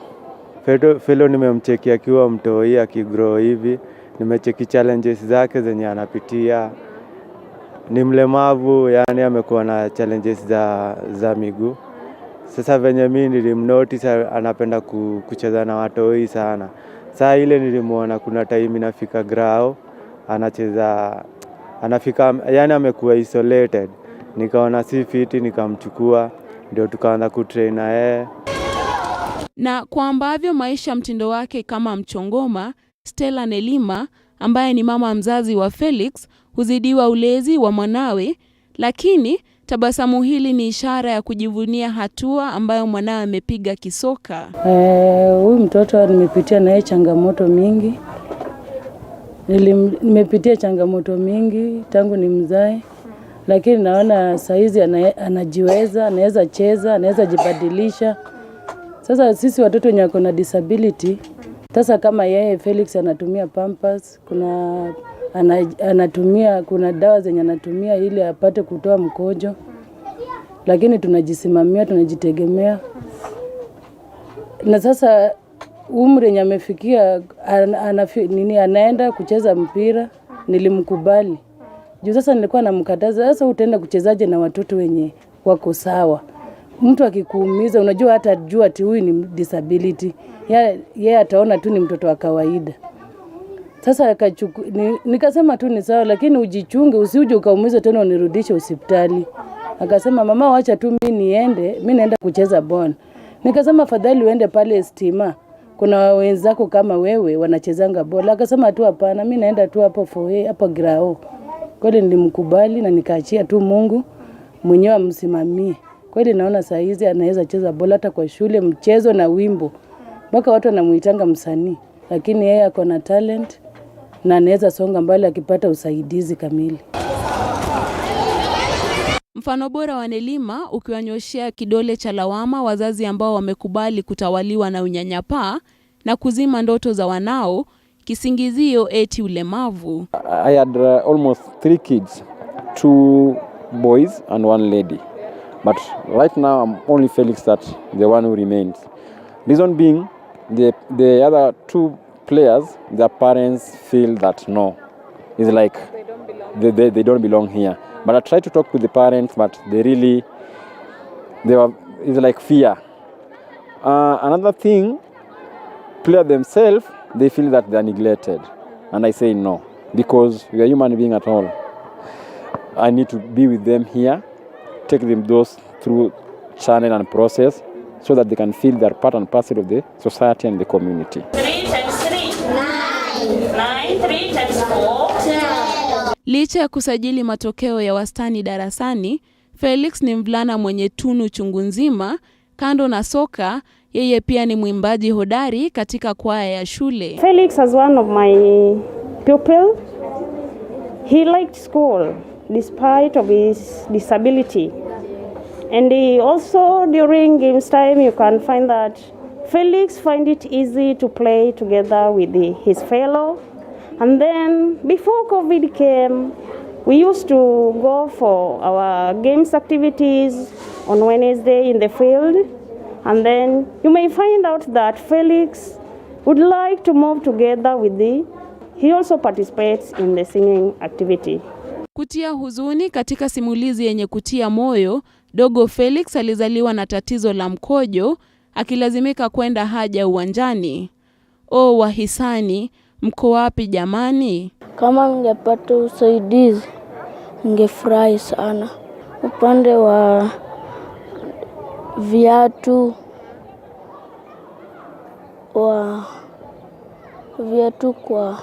Speaker 19: Felo nimemcheki akiwa mtoi akigrow hivi, nimecheki challenges zake zenye anapitia. Ni mlemavu, yani amekuwa na challenges za miguu. Sasa venye mimi nilimnotice anapenda kucheza na watoi sana. Saa ile nilimuona kuna time inafika grao anafika, yani amekuwa isolated. Nikaona si fiti, nikamchukua, ndio tukaanza kutrain na yeye.
Speaker 15: Na kwa ambavyo maisha mtindo wake kama mchongoma, Stella Nelima ambaye ni mama mzazi wa Felix huzidiwa ulezi wa mwanawe, lakini tabasamu hili ni ishara ya kujivunia hatua ambayo mwanawe amepiga kisoka.
Speaker 20: Huyu mtoto nimepitia naye changamoto mingi. Nimepitia changamoto mingi tangu ni mzae, lakini naona saizi anajiweza, anaweza cheza, anaweza jibadilisha. Sasa sisi watoto wenye wako na disability, sasa kama yeye Felix anatumia pampers, kuna dawa zenye anatumia ili apate kutoa mkojo. Lakini tunajisimamia, tunajitegemea. Na sasa umri yenye amefikia anaenda kucheza mpira, nilimkubali. Juu sasa nilikuwa namkataza, sasa utaenda kuchezaje na watoto wenye wako sawa? Mtu akikuumiza unajua hata jua ati huyu ni disability. Yeye ataona tu ni mtoto wa kawaida. Sasa nikasema tu ni sawa, lakini ujichunge usije ukaumiza tena unirudishe hospitali. Akasema mama wacha tu mimi naenda kucheza ball. Nikasema afadhali uende pale Stima. Kuna wenzako kama wewe wanachezanga ball. Akasema tu hapana, mimi naenda tu hapo grao. Kweli nilimkubali na nikaachia tu Mungu mwenyewe amsimamie. Kweli naona saa hizi anaweza cheza bola hata kwa shule, mchezo na wimbo. Mpaka watu wanamuitanga msanii, lakini yeye ako na talent na anaweza songa mbali akipata usaidizi kamili.
Speaker 15: Mfano bora wa Nelima ukiwanyoshia kidole cha lawama wazazi ambao wamekubali kutawaliwa na unyanyapaa na kuzima ndoto za wanao, kisingizio eti ulemavu.
Speaker 18: I had almost 3 kids, 2 boys and 1 lady. But right now, I'm only Felix that the one who remains. Reason being, the other two players, their parents feel that no, it's like they don't belong here. But I tried to talk with the parents, but it's like fear. Another thing, players themselves, they feel that they are neglected. And I say no, because we are human beings at all. I need to be with them here, take them through channel and process, so that they can feel they're part and parcel of the society and the community.
Speaker 7: 3 times 3. 9. 9. 3 times 4.
Speaker 15: Licha ya kusajili matokeo ya wastani darasani, Felix ni mvulana mwenye tunu chungu nzima. Kando na soka, yeye pia ni mwimbaji hodari katika kwaya ya shule.
Speaker 3: Felix is one of my pupils. He liked school despite of his disability. And also during games time, you can find that Felix find it easy to play together with his fellow. And then before COVID came, we used to go for our games activities on Wednesday in the field. And then you may find out that Felix would like to move together with he also participates in the singing activity.
Speaker 15: Kutia huzuni katika simulizi yenye kutia moyo, dogo Felix alizaliwa na tatizo la mkojo, akilazimika kwenda haja uwanjani. O wahisani, mko wapi jamani?
Speaker 17: Kama ningepata usaidizi, ningefurahi sana. Upande wa viatu kwa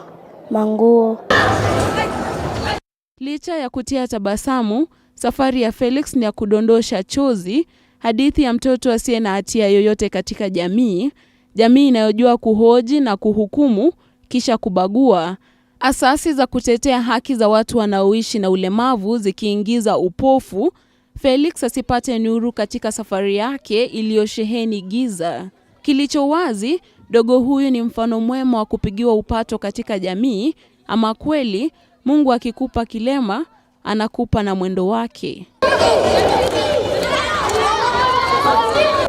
Speaker 17: manguo.
Speaker 15: Licha ya kutia tabasamu, safari ya Felix ni ya kudondosha chozi, hadithi ya mtoto asiye na hatia yoyote katika jamii inayojua kuhoji na kuhukumu kisha kubagua. Asasi za kutetea haki za watu wanaoishi na ulemavu zikiingiza upofu, Felix asipate nuru katika safari yake iliyosheheni giza. Kilicho wazi, dogo huyu ni mfano mwema wa kupigiwa upato katika jamii. Ama kweli, Mungu akikupa kilema, anakupa na mwendo wake.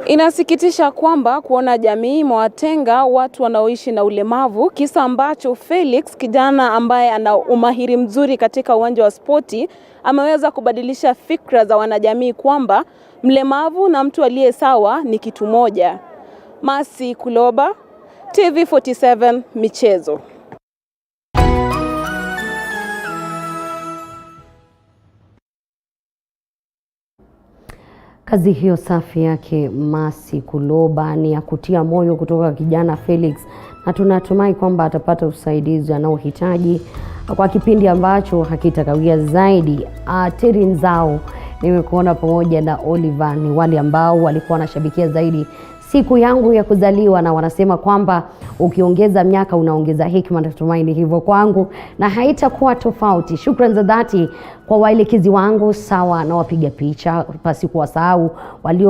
Speaker 15: Inasikitisha kwamba kuona jamii imewatenga watu wanaoishi na ulemavu, kisa ambacho Felix, kijana ambaye ana umahiri mzuri katika uwanja wa spoti, ameweza kubadilisha fikra za wanajamii kwamba mlemavu na mtu aliye sawa ni kitu moja. Masi Kuloba, TV47 Michezo.
Speaker 5: Kazi hiyo safi yake Masi Kuloba ni ya kutia moyo kutoka kijana Felix, na tunatumai kwamba atapata usaidizi anaohitaji kwa kipindi ambacho hakitakawia zaidi. Teri Nzao nimekuona pamoja na Oliver ni wale ambao walikuwa wanashabikia zaidi siku yangu ya kuzaliwa, na wanasema kwamba ukiongeza miaka unaongeza hekima. Natumaini hivyo kwangu na haitakuwa tofauti. Shukrani za dhati kwa waelekezi wangu sawa na wapiga picha, pasi kuwasahau walio